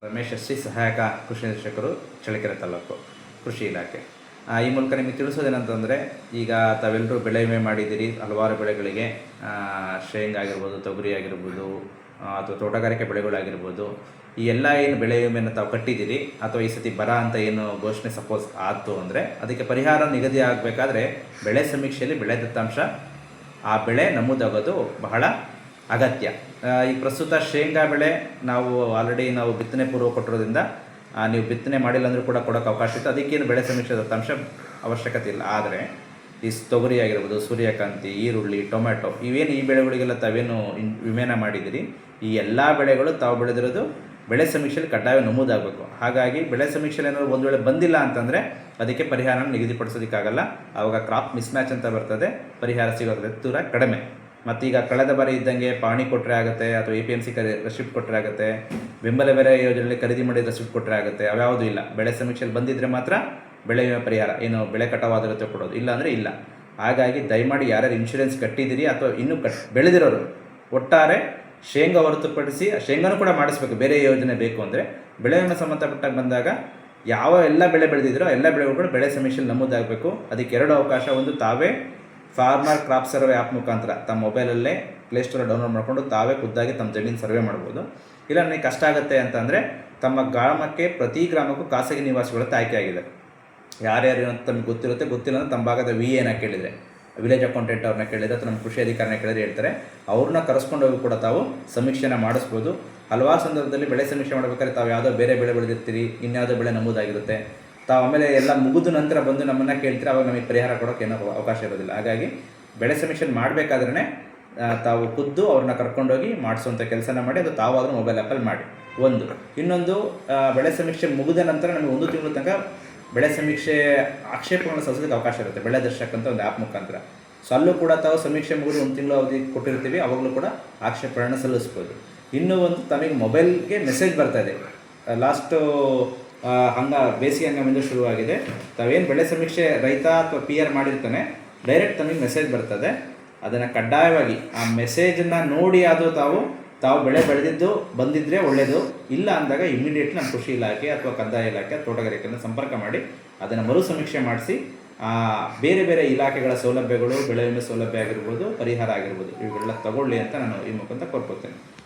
ರಮೇಶ್ ಶ್ರೀ ಸಹಾಯಕ ಕೃಷಿ ನಿರ್ದೇಶಕರು ಚಳ್ಳಕೆರೆ ತಾಲೂಕು ಕೃಷಿ ಇಲಾಖೆ. ಈ ಮೂಲಕ ನಿಮಗೆ ತಿಳಿಸೋದೇನಂತಂದರೆ, ಈಗ ತಾವೆಲ್ಲರೂ ಬೆಳೆ ವಿಮೆ ಮಾಡಿದ್ದೀರಿ ಹಲವಾರು ಬೆಳೆಗಳಿಗೆ. ಶೇಂಗಾ ಆಗಿರ್ಬೋದು, ತೊಗರಿ ಆಗಿರ್ಬೋದು, ಅಥವಾ ತೋಟಗಾರಿಕೆ ಬೆಳೆಗಳಾಗಿರ್ಬೋದು. ಈ ಎಲ್ಲ ಏನು ಬೆಳೆ ವಿಮೆಯನ್ನು ತಾವು ಕಟ್ಟಿದ್ದೀರಿ, ಅಥವಾ ಈ ಸತಿ ಬರ ಅಂತ ಏನು ಘೋಷಣೆ ಸಪೋಸ್ ಆಯಿತು ಅಂದರೆ ಅದಕ್ಕೆ ಪರಿಹಾರ ನಿಗದಿ ಆಗಬೇಕಾದ್ರೆ ಬೆಳೆ ಸಮೀಕ್ಷೆಯಲ್ಲಿ ಬೆಳೆ ದತ್ತಾಂಶ ಆ ಬೆಳೆ ನಮೂದಾಗೋದು ಬಹಳ ಅಗತ್ಯ. ಈ ಪ್ರಸ್ತುತ ಶೇಂಗಾ ಬೆಳೆ ನಾವು ಆಲ್ರೆಡಿ ಬಿತ್ತನೆ ಪೂರ್ವ ಕೊಟ್ಟಿರೋದ್ರಿಂದ ನೀವು ಬಿತ್ತನೆ ಮಾಡಿಲ್ಲ ಅಂದರೂ ಕೂಡ ಕೊಡೋಕ್ಕೆ ಅವಕಾಶ ಇತ್ತು. ಅದಕ್ಕೇನು ಬೆಳೆ ಸಮೀಕ್ಷೆ ದತ್ತಾಂಶ ಅವಶ್ಯಕತೆ ಇಲ್ಲ. ಆದರೆ ಈ ತೊಗರಿ ಆಗಿರ್ಬೋದು, ಸೂರ್ಯಕಾಂತಿ, ಈರುಳ್ಳಿ, ಟೊಮೆಟೊ ಇವೇನು ಈ ಬೆಳೆಗಳಿಗೆಲ್ಲ ತಾವೇನು ವಿಮೆನ ಮಾಡಿದ್ದೀರಿ, ಈ ಎಲ್ಲ ಬೆಳೆಗಳು ತಾವು ಬೆಳೆದಿರೋದು ಬೆಳೆ ಸಮೀಕ್ಷೆಯಲ್ಲಿ ಕಡ್ಡಾಯ ನಮೂದಾಗಬೇಕು. ಹಾಗಾಗಿ ಬೆಳೆ ಸಮೀಕ್ಷೆಯಲ್ಲಿ ಏನಾದರೂ ಒಂದು ವೇಳೆ ಬಂದಿಲ್ಲ ಅಂತಂದರೆ ಅದಕ್ಕೆ ಪರಿಹಾರ ನಿಗದಿಪಡಿಸೋದಕ್ಕಾಗಲ್ಲ. ಆವಾಗ ಕ್ರಾಪ್ ಮಿಸ್ಮ್ಯಾಚ್ ಅಂತ ಬರ್ತದೆ, ಪರಿಹಾರ ಸಿಗೋದ್ರೆ ತೀರ ಕಡಿಮೆ. ಮತ್ತು ಈಗ ಕಳೆದ ಬಾರಿ ಇದ್ದಂಗೆ ಪಾಣಿ ಕೊಟ್ಟರೆ ಆಗುತ್ತೆ, ಅಥವಾ APMC ರೆಸಿಪ್ಟ್ ಕೊಟ್ಟರೆ ಆಗುತ್ತೆ, ಬೆಂಬಲ ಬೆಲೆ ಯೋಜನೆಯಲ್ಲಿ ಖರೀದಿ ಮಾಡಿದ ರೆಸಿಪ್ಟ್ ಕೊಟ್ಟರೆ ಆಗುತ್ತೆ. ಅವ್ಯಾವುದೂ ಇಲ್ಲ. ಬೆಳೆ ಸಮೀಕ್ಷೆಯಲ್ಲಿ ಬಂದಿದ್ದರೆ ಮಾತ್ರ ಬೆಳೆ ಪರಿಹಾರ ಏನು ಬೆಳೆ ಕಟಾವಾದಿರುತ್ತೆ ಕೊಡೋದು, ಇಲ್ಲ ಅಂದರೆ ಇಲ್ಲ. ಹಾಗಾಗಿ ದಯಮಾಡಿ ಯಾರ್ಯಾರು ಇನ್ಶೂರೆನ್ಸ್ ಕಟ್ಟಿದ್ದೀರಿ ಅಥವಾ ಇನ್ನೂ ಬೆಳೆದಿರೋರು, ಒಟ್ಟಾರೆ ಶೇಂಗಾ ಹೊರತುಪಡಿಸಿ ಶೇಂಗಾನೂ ಕೂಡ ಮಾಡಿಸ್ಬೇಕು. ಬೇರೆ ಯೋಜನೆ ಬೇಕು ಅಂದರೆ ಬೆಳೆ ವಿಮೆ ಸಂಬಂಧಪಟ್ಟಾಗ ಬಂದಾಗ ಯಾವ ಎಲ್ಲ ಬೆಳೆ ಬೆಳೆದಿದ್ರೋ ಎಲ್ಲ ಬೆಳೆಗಳು ಕೂಡ ಬೆಳೆ ಸಮೀಕ್ಷೆಯಲ್ಲಿ ನಮೂದಾಗಬೇಕು. ಅದಕ್ಕೆ ಎರಡು ಅವಕಾಶ. ಒಂದು, ತಾವೇ ಫಾರ್ಮರ್ ಕ್ರಾಪ್ ಸರ್ವೆ ಆ್ಯಪ್ ಮುಖಾಂತರ ತಮ್ಮ ಮೊಬೈಲಲ್ಲೇ ಪ್ಲೇಸ್ಟೋರ್ ಡೌನ್ಲೋಡ್ ಮಾಡಿಕೊಂಡು ತಾವೇ ಖುದ್ದಾಗಿ ತಮ್ಮ ಜಮೀನು ಸರ್ವೆ ಮಾಡ್ಬೋದು. ಇಲ್ಲ ನನಗೆ ಕಷ್ಟ ಆಗುತ್ತೆ ಅಂತಂದರೆ ತಮ್ಮ ಗ್ರಾಮಕ್ಕೆ ಪ್ರತಿ ಗ್ರಾಮಕ್ಕೂ ಖಾಸಗಿ ನಿವಾಸಿಗಳ ಆಯ್ಕೆ ಆಗಿದೆ. ಯಾರ್ಯಾರು ಅಂತ ತಮಗೆ ಗೊತ್ತಿರುತ್ತೆ, ಗೊತ್ತಿಲ್ಲ ಅಂದರೆ ತಮ್ಮ ಭಾಗದ VAನ ಕೇಳಿದರೆ, ವಿಲೇಜ್ ಅಕೌಂಟೆಂಟ್ ಅವ್ರನ್ನ ಕೇಳಿದರೆ ಅಥವಾ ನಮ್ಮ ಕೃಷಿ ಅಧಿಕಾರಿನ ಕೇಳಿದ್ರೆ ಹೇಳ್ತಾರೆ. ಅವ್ರನ್ನ ಕರೆಸ್ಕೊಂಡೋಗಿ ಕೂಡ ತಾವು ಸಮೀಕ್ಷೆನ ಮಾಡಿಸ್ಬೋದು. ಹಲವಾರು ಸಂದರ್ಭದಲ್ಲಿ ಬೆಳೆ ಸಮೀಕ್ಷೆ ಮಾಡಬೇಕಾದ್ರೆ ತಾವು ಯಾವುದೋ ಬೇರೆ ಬೆಳೆ ಬೆಳೆದಿರ್ತೀರಿ, ಇನ್ಯಾವುದೋ ಬೆಳೆ ನಮೂದಾಗಿರುತ್ತೆ. ತಾವು ಆಮೇಲೆ ಎಲ್ಲ ಮುಗಿದ ನಂತರ ಬಂದು ನಮ್ಮನ್ನು ಕೇಳ್ತೀರ, ಅವಾಗ ನಮಗೆ ಪರಿಹಾರ ಕೊಡೋಕ್ಕೆ ಏನೋ ಅವಕಾಶ ಇರೋದಿಲ್ಲ. ಹಾಗಾಗಿ ಬೆಳೆ ಸಮೀಕ್ಷೆ ಮಾಡಬೇಕಾದ್ರೆ ತಾವು ಖುದ್ದು ಅವ್ರನ್ನ ಕರ್ಕೊಂಡೋಗಿ ಮಾಡಿಸುವಂಥ ಕೆಲಸನ ಮಾಡಿ, ಅದು ತಾವಾದರೂ ಮೊಬೈಲ್ ಆ್ಯಪಲ್ಲಿ ಮಾಡಿ. ಒಂದು. ಇನ್ನೊಂದು, ಬೆಳೆ ಸಮೀಕ್ಷೆ ಮುಗಿದ ನಂತರ ನಮಗೆ 1 ತಿಂಗಳ ತನಕ ಬೆಳೆ ಸಮೀಕ್ಷೆ ಆಕ್ಷೇಪಗಳನ್ನು ಸಲ್ಲಿಸೋದಕ್ಕೆ ಅವಕಾಶ ಇರುತ್ತೆ, ಬೆಳೆ ದರ್ಶಕ್ ಅಂತ ಒಂದು ಆ್ಯಪ್ ಮುಖಾಂತರ. ಸೊ ಅಲ್ಲೂ ಕೂಡ ತಾವು ಸಮೀಕ್ಷೆ ಮುಗಿದು 1 ತಿಂಗಳು ಅವಧಿ ಕೊಟ್ಟಿರ್ತೀವಿ, ಅವಾಗಲೂ ಕೂಡ ಆಕ್ಷೇಪಣೆಯನ್ನು ಸಲ್ಲಿಸ್ಬೋದು. ಇನ್ನೂ ಒಂದು, ತಮಗೆ ಮೊಬೈಲ್ಗೆ ಮೆಸೇಜ್ ಬರ್ತಾಯಿದೆ. ಲಾಸ್ಟು ಬೇಸಿಗೆ ಹಂಗಾಮಿಂದ ಶುರುವಾಗಿದೆ. ತಾವೇನು ಬೆಳೆ ಸಮೀಕ್ಷೆ ರೈತ ಅಥವಾ PR ಮಾಡಿರ್ತಾನೆ, ಡೈರೆಕ್ಟ್ ತಮಗೆ ಮೆಸೇಜ್ ಬರ್ತದೆ. ಅದನ್ನು ಕಡ್ಡಾಯವಾಗಿ ಆ ಮೆಸೇಜನ್ನು ನೋಡಿ ಅದು ತಾವು ಬೆಳೆ ಬೆಳೆದಿದ್ದು ಬಂದಿದ್ದರೆ ಒಳ್ಳೆಯದು. ಇಲ್ಲ ಅಂದಾಗ ಇಮಿಡಿಯೇಟ್ಲಿ ನಮ್ಮ ಕೃಷಿ ಇಲಾಖೆ ಅಥವಾ ಕಂದಾಯ ಇಲಾಖೆ, ತೋಟಗಾರಿಕೆಯನ್ನು ಸಂಪರ್ಕ ಮಾಡಿ ಅದನ್ನು ಮರು ಸಮೀಕ್ಷೆ ಮಾಡಿಸಿ ಬೇರೆ ಬೇರೆ ಇಲಾಖೆಗಳ ಸೌಲಭ್ಯಗಳು, ಬೆಳೆ ವಿಮೆ ಸೌಲಭ್ಯ ಆಗಿರ್ಬೋದು, ಪರಿಹಾರ ಆಗಿರ್ಬೋದು, ಇವುಗಳೆಲ್ಲ ತಗೊಳ್ಳಿ ಅಂತ ನಾನು ಈ ಮುಖಾಂತರ ಕೋರ್ಕೋತೇನೆ.